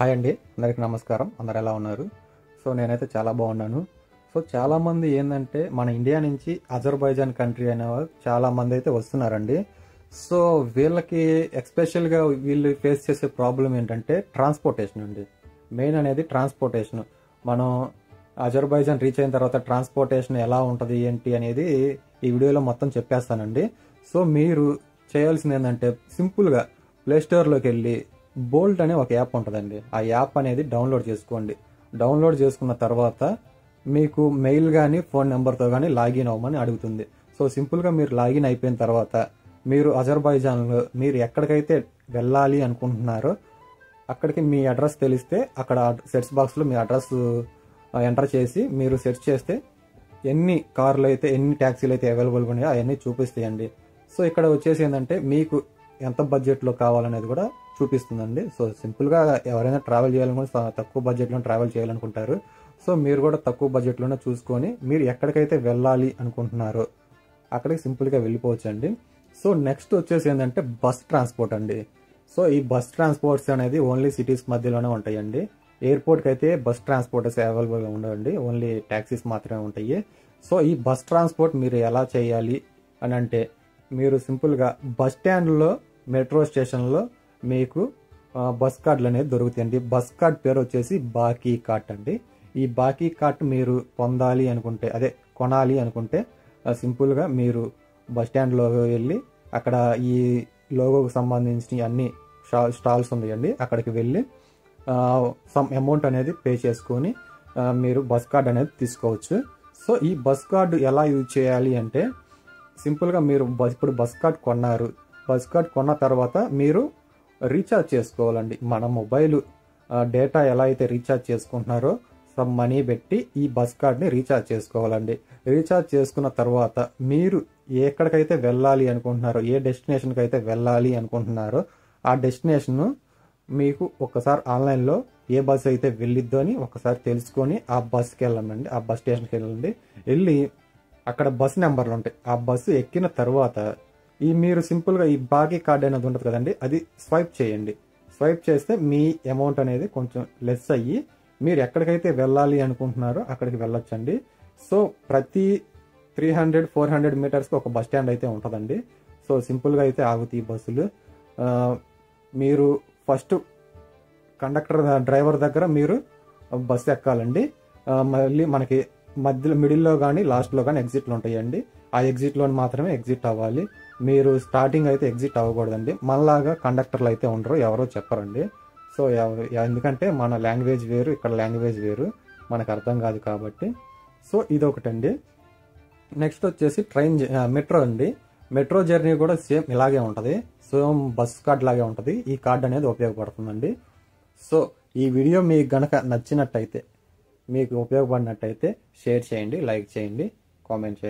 Hi అండి, అందరికీ నమస్కారం. అందరు ఎలా ఉన్నారు? సో నేనైతే చాలా బాగున్నాను. సో చాలామంది ఏంటంటే మన ఇండియా నుంచి అజర్బైజాన్ కంట్రీ అనే చాలామంది అయితే వస్తున్నారండి. సో వీళ్ళకి ఎక్స్పెషల్గా వీళ్ళు ఫేస్ చేసే ప్రాబ్లం ఏంటంటే ట్రాన్స్పోర్టేషన్ అండి. మెయిన్ అనేది ట్రాన్స్పోర్టేషన్. మనం అజర్బైజాన్ రీచ్ అయిన తర్వాత ట్రాన్స్పోర్టేషన్ ఎలా ఉంటుంది ఏంటి అనేది ఈ వీడియోలో మొత్తం చెప్పేస్తానండి. సో మీరు చేయాల్సింది ఏంటంటే సింపుల్గా ప్లేస్టోర్లోకి వెళ్ళి బోల్ట్ అనే ఒక యాప్ ఉంటుందండి. ఆ యాప్ అనేది డౌన్లోడ్ చేసుకోండి. డౌన్లోడ్ చేసుకున్న తర్వాత మీకు మెయిల్ కానీ ఫోన్ నెంబర్తో కానీ లాగిన్ అవ్వమని అడుగుతుంది. సో సింపుల్గా మీరు లాగిన్ అయిపోయిన తర్వాత మీరు అజర్బైజాన్లో మీరు ఎక్కడికైతే వెళ్ళాలి అనుకుంటున్నారో అక్కడికి మీ అడ్రస్ తెలిస్తే అక్కడ సెర్చ్ బాక్స్లో మీ అడ్రస్ ఎంటర్ చేసి మీరు సెర్చ్ చేస్తే ఎన్ని కార్లు అయితే ఎన్ని ట్యాక్సీలు అయితే అవైలబుల్గా ఉన్నాయో అవన్నీ చూపిస్తాయండి. సో ఇక్కడ వచ్చేసి ఏంటంటే మీకు ఎంత బడ్జెట్లో కావాలనేది కూడా చూపిస్తుందండి. సో సింపుల్గా ఎవరైనా ట్రావెల్ చేయాలనుకుంటే తక్కువ బడ్జెట్లో ట్రావెల్ చేయాలనుకుంటారు. సో మీరు కూడా తక్కువ బడ్జెట్లోనే చూసుకొని మీరు ఎక్కడికైతే వెళ్ళాలి అనుకుంటున్నారో అక్కడికి సింపుల్గా వెళ్ళిపోవచ్చు అండి. సో నెక్స్ట్ వచ్చేసి ఏంటంటే బస్ ట్రాన్స్పోర్ట్ అండి. సో ఈ బస్ ట్రాన్స్పోర్ట్స్ అనేది ఓన్లీ సిటీస్ మధ్యలోనే ఉంటాయండి. ఎయిర్పోర్ట్కి అయితే బస్ ట్రాన్స్పోర్టర్స్ అవైలబుల్గా ఉండవండి, ఓన్లీ ట్యాక్సీస్ మాత్రమే ఉంటాయి. సో ఈ బస్ ట్రాన్స్పోర్ట్ మీరు ఎలా చేయాలి అని అంటే మీరు సింపుల్గా బస్ స్టాండ్లో మెట్రో స్టేషన్లో మీకు బస్ కార్డులు అనేది దొరుకుతాయండి. బస్ కార్డ్ పేరు వచ్చేసి బాకీ కార్ట్ అండి. ఈ బాకీ కార్ట్ మీరు పొందాలి అనుకుంటే కొనాలి అనుకుంటే సింపుల్గా మీరు బస్ స్టాండ్లో వెళ్ళి అక్కడ ఈ లోగోకి సంబంధించిన అన్ని స్టాల్స్ ఉన్నాయండి. అక్కడికి వెళ్ళి సమ్ అమౌంట్ అనేది పే చేసుకొని మీరు బస్ కార్డ్ అనేది తీసుకోవచ్చు. సో ఈ బస్ కార్డు ఎలా యూజ్ చేయాలి అంటే సింపుల్గా మీరు ఇప్పుడు బస్ కార్డ్ కొన్నారు. బస్ కార్డ్ కొన్న తర్వాత మీరు రీఛార్జ్ చేసుకోవాలండి. మన మొబైల్ డేటా ఎలా అయితే రీఛార్జ్ చేసుకుంటున్నారో సమ్ మనీ పెట్టి ఈ బస్ కార్డ్ని రీఛార్జ్ చేసుకోవాలండి. రీఛార్జ్ చేసుకున్న తర్వాత మీరు ఎక్కడికైతే వెళ్ళాలి అనుకుంటున్నారో ఏ డెస్టినేషన్కి అయితే వెళ్ళాలి అనుకుంటున్నారో ఆ డెస్టినేషన్ మీకు ఒక్కసారి ఆన్లైన్లో ఏ బస్ అయితే వెళ్ళిద్దో అని ఒకసారి తెలుసుకొని ఆ బస్కి వెళ్ళండి, ఆ బస్ స్టేషన్కి వెళ్ళి అక్కడ బస్ నెంబర్లు ఉంటాయి. ఆ బస్సు ఎక్కిన తర్వాత మీరు సింపుల్గా ఈ బాకీ కార్డ్ అనేది ఉంటుంది కదండి, అది స్వైప్ చేయండి. స్వైప్ చేస్తే మీ అమౌంట్ అనేది కొంచెం లెస్ అయ్యి మీరు ఎక్కడికైతే వెళ్ళాలి అనుకుంటున్నారో అక్కడికి వెళ్ళొచ్చండి. సో ప్రతి 300-400 మీటర్స్కి ఒక బస్ స్టాండ్ అయితే ఉంటుందండి. సో సింపుల్గా అయితే ఆగుతాయి బస్సులు. మీరు ఫస్ట్ డ్రైవర్ దగ్గర మీరు బస్సు ఎక్కాలండి. మళ్ళీ మనకి మిడిల్లో కానీ లాస్ట్లో కానీ ఎగ్జిట్లు ఉంటాయండి. ఆ ఎగ్జిట్లో మాత్రమే ఎగ్జిట్ అవ్వాలి. మీరు స్టార్టింగ్ అయితే ఎగ్జిట్ అవ్వకూడదండి. మనలాగా కండక్టర్లు అయితే ఉండరు, ఎవరో చెప్పరండి. సో ఎందుకంటే మన లాంగ్వేజ్ వేరు, ఇక్కడ లాంగ్వేజ్ వేరు, మనకు అర్థం కాదు కాబట్టి. సో ఇదొకటండి. నెక్స్ట్ వచ్చేసి మెట్రో అండి. మెట్రో జర్నీ కూడా సేమ్ ఇలాగే ఉంటుంది. సేమ్ బస్ కార్డ్ లాగే ఉంటుంది. ఈ కార్డ్ అనేది ఉపయోగపడుతుందండి. సో ఈ వీడియో మీకు గనక నచ్చినట్టయితే, మీకు ఉపయోగపడినట్టయితే షేర్ చేయండి, లైక్ చేయండి, కామెంట్ చేయండి.